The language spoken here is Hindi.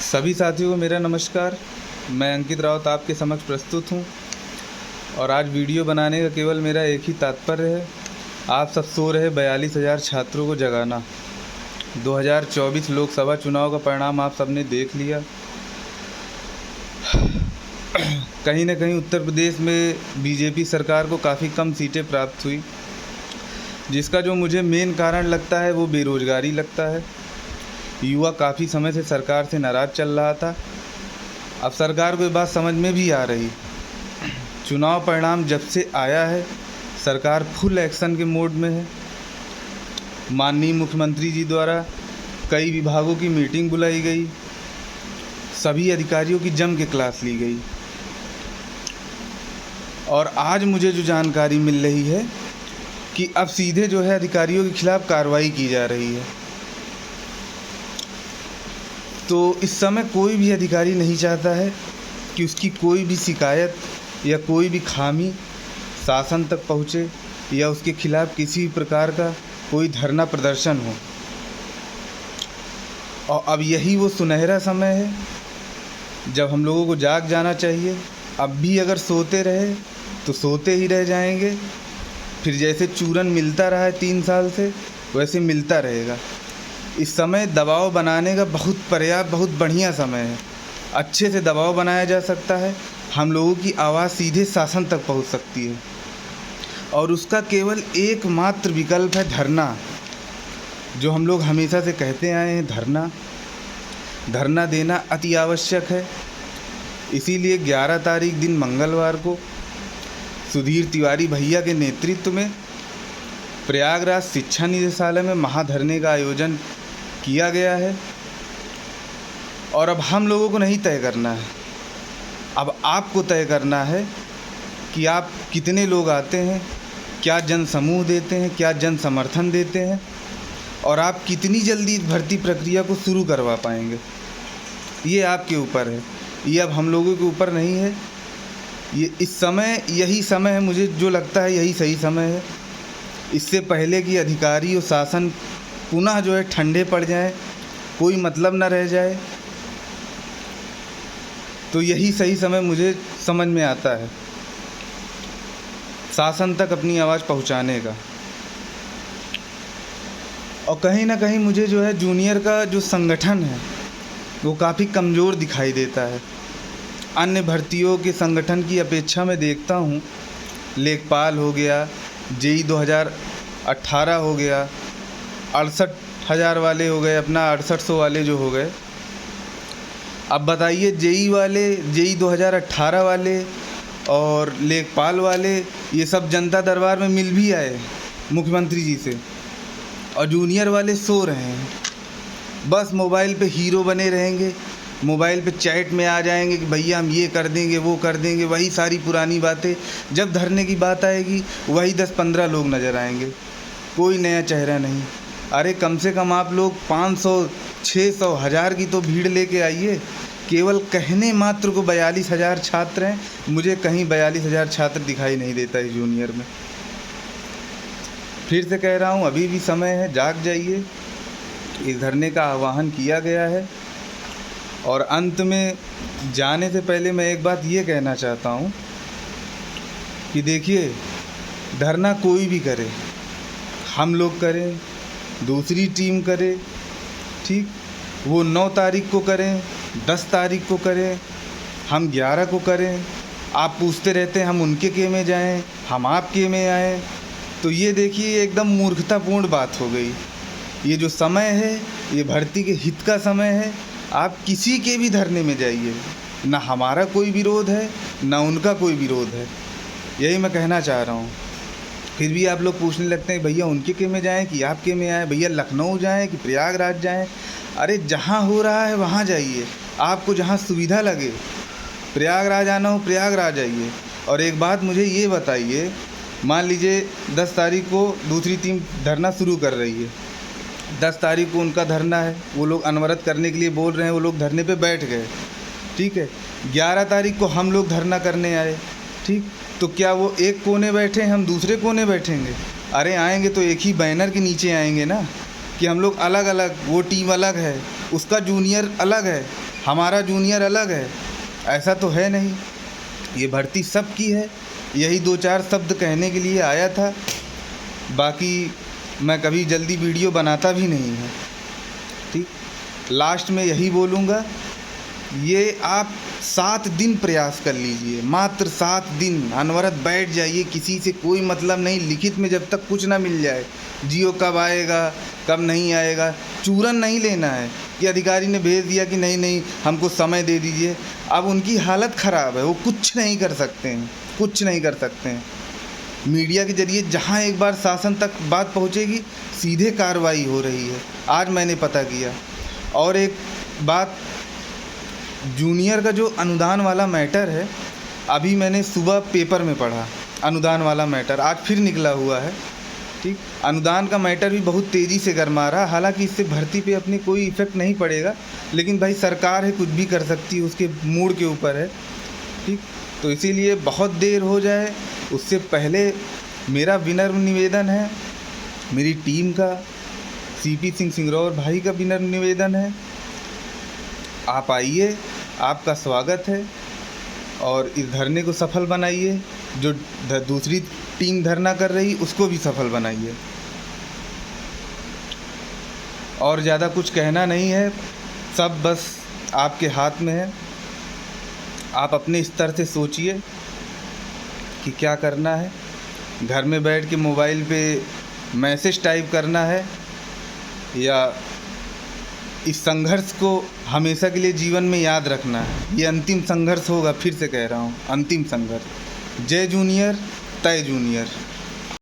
सभी साथियों को मेरा नमस्कार। मैं अंकित रावत आपके समक्ष प्रस्तुत हूं और आज वीडियो बनाने का केवल मेरा एक ही तात्पर्य है, आप सब सो रहे 42,000 छात्रों को जगाना। 2024 लोकसभा चुनाव का परिणाम आप सबने देख लिया। कहीं ना कहीं उत्तर प्रदेश में बीजेपी सरकार को काफ़ी कम सीटें प्राप्त हुई, जिसका जो मुझे मेन कारण लगता है वो बेरोज़गारी लगता है। युवा काफ़ी समय से सरकार से नाराज़ चल रहा था। अब सरकार को ये बात समझ में भी आ रही। चुनाव परिणाम जब से आया है, सरकार फुल एक्शन के मोड में है। माननीय मुख्यमंत्री जी द्वारा कई विभागों की मीटिंग बुलाई गई, सभी अधिकारियों की जम के क्लास ली गई और आज मुझे जो जानकारी मिल रही है कि अब सीधे जो है अधिकारियों के खिलाफ कार्रवाई की जा रही है। तो इस समय कोई भी अधिकारी नहीं चाहता है कि उसकी कोई भी शिकायत या कोई भी खामी शासन तक पहुँचे या उसके खिलाफ किसी भी प्रकार का कोई धरना प्रदर्शन हो। और अब यही वो सुनहरा समय है जब हम लोगों को जाग जाना चाहिए। अब भी अगर सोते रहे तो सोते ही रह जाएंगे। फिर जैसे चूरन मिलता रहा है 3 साल से, वैसे मिलता रहेगा। इस समय दबाव बनाने का बहुत पर्याप्त, बहुत बढ़िया समय है। अच्छे से दबाव बनाया जा सकता है, हम लोगों की आवाज़ सीधे शासन तक पहुंच सकती है और उसका केवल एकमात्र विकल्प है धरना। जो हम लोग हमेशा से कहते आए हैं, धरना देना अति आवश्यक है। इसीलिए 11 तारीख दिन मंगलवार को सुधीर तिवारी भैया के नेतृत्व में प्रयागराज शिक्षा निदेशालय में महाधरने का आयोजन किया गया है। और अब हम लोगों को नहीं तय करना है, अब आपको तय करना है कि आप कितने लोग आते हैं, क्या जन समूह देते हैं, क्या जन समर्थन देते हैं और आप कितनी जल्दी इस भर्ती प्रक्रिया को शुरू करवा पाएंगे। ये आपके ऊपर है, ये अब हम लोगों के ऊपर नहीं है। ये इस समय यही समय है, मुझे जो लगता है यही सही समय है। इससे पहले कि अधिकारी और शासन पुनः जो है ठंडे पड़ जाए, कोई मतलब न रह जाए, तो यही सही समय मुझे समझ में आता है शासन तक अपनी आवाज़ पहुंचाने का। और कहीं ना कहीं मुझे जो है जूनियर का जो संगठन है वो काफ़ी कमज़ोर दिखाई देता है। अन्य भर्तियों के संगठन की अपेक्षा मैं देखता हूँ, लेखपाल हो गया, जेई 2018 हो गया, 68,000 वाले हो गए, अपना 6800 वाले जो हो गए। अब बताइए, जेई 2018 वाले और लेखपाल वाले ये सब जनता दरबार में मिल भी आए मुख्यमंत्री जी से, और जूनियर वाले सो रहे हैं। बस मोबाइल पे हीरो बने रहेंगे, मोबाइल पे चैट में आ जाएंगे कि भैया हम ये कर देंगे, वो कर देंगे, वही सारी पुरानी बातें। जब धरने की बात आएगी वही 10-15 लोग नज़र आएंगे, कोई नया चेहरा नहीं। अरे कम से कम आप लोग 500, 600, 1000 की तो भीड़ लेके आइए। केवल कहने मात्र को 42,000 छात्र हैं, मुझे कहीं 42,000 छात्र दिखाई नहीं देता है जूनियर में। फिर से कह रहा हूँ, अभी भी समय है, जाग जाइए। इस धरने का आह्वान किया गया है। और अंत में जाने से पहले मैं एक बात ये कहना चाहता हूँ कि देखिए, धरना कोई भी करे, हम लोग करें, दूसरी टीम करे, ठीक, वो 9 तारीख को करें, 10 तारीख को करें, हम 11 को करें। आप पूछते रहते हैं हम उनके के में जाएं, हम आपके में आएँ, तो ये देखिए एकदम मूर्खतापूर्ण बात हो गई। ये जो समय है ये भर्ती के हित का समय है। आप किसी के भी धरने में जाइए, ना हमारा कोई विरोध है ना उनका कोई विरोध है, यही मैं कहना चाह रहा हूँ। फिर भी आप लोग पूछने लगते हैं भैया उनके के में जाएं कि आपके में आए, भैया लखनऊ जाएं कि प्रयागराज जाएं। अरे जहाँ हो रहा है वहाँ जाइए, आपको जहाँ सुविधा लगे। प्रयागराज आना हो प्रयागराज आइए। और एक बात मुझे ये बताइए, मान लीजिए 10 तारीख को दूसरी टीम धरना शुरू कर रही है, 10 तारीख को उनका धरना है, वो लोग अनवरत करने के लिए बोल रहे हैं, वो लोग धरने पे बैठ गए, ठीक है। 11 तारीख को हम लोग धरना करने आए, ठीक, तो क्या वो एक कोने बैठे, हम दूसरे कोने बैठेंगे? अरे आएंगे तो एक ही बैनर के नीचे आएंगे ना, कि हम लोग अलग अलग, वो टीम अलग है, उसका जूनियर अलग है, हमारा जूनियर अलग है, ऐसा तो है नहीं। ये भर्ती सबकी है। यही 2-4 शब्द कहने के लिए आया था, बाकी मैं कभी जल्दी वीडियो बनाता भी नहीं है। ठीक, लास्ट में यही बोलूँगा, ये आप 7 दिन प्रयास कर लीजिए, मात्र 7 दिन अनवरत बैठ जाइए, किसी से कोई मतलब नहीं, लिखित में जब तक कुछ ना मिल जाए। जियो कब आएगा कब नहीं आएगा, चूरन नहीं लेना है कि अधिकारी ने भेज दिया कि नहीं नहीं हमको समय दे दीजिए। अब उनकी हालत ख़राब है, वो कुछ नहीं कर सकते हैं, कुछ नहीं कर सकते हैं। मीडिया के ज़रिए जहाँ एक बार शासन तक बात पहुँचेगी, सीधे कार्रवाई हो रही है। आज मैंने पता किया। और एक बात, जूनियर का जो अनुदान वाला मैटर है, अभी मैंने सुबह पेपर में पढ़ा, अनुदान वाला मैटर आज फिर निकला हुआ है। ठीक, अनुदान का मैटर भी बहुत तेज़ी से गरमा रहा। हालांकि इससे भर्ती पे अपनी कोई इफ़ेक्ट नहीं पड़ेगा, लेकिन भाई सरकार है, कुछ भी कर सकती है, उसके मूड के ऊपर है। ठीक, तो इसीलिए बहुत देर हो जाए उससे पहले मेरा विनम्र निवेदन है, मेरी टीम का, सीपी सिंह सिंगरौर भाई का विनम्र निवेदन है, आप आइए, आपका स्वागत है और इस धरने को सफल बनाइए। जो दूसरी टीम धरना कर रही उसको भी सफल बनाइए। और ज़्यादा कुछ कहना नहीं है, सब बस आपके हाथ में है। आप अपने स्तर से सोचिए कि क्या करना है। घर में बैठ के मोबाइल पे मैसेज टाइप करना है या इस संघर्ष को हमेशा के लिए जीवन में याद रखना है। ये अंतिम संघर्ष होगा, फिर से कह रहा हूँ, अंतिम संघर्ष। जय जूनियर, तय जूनियर।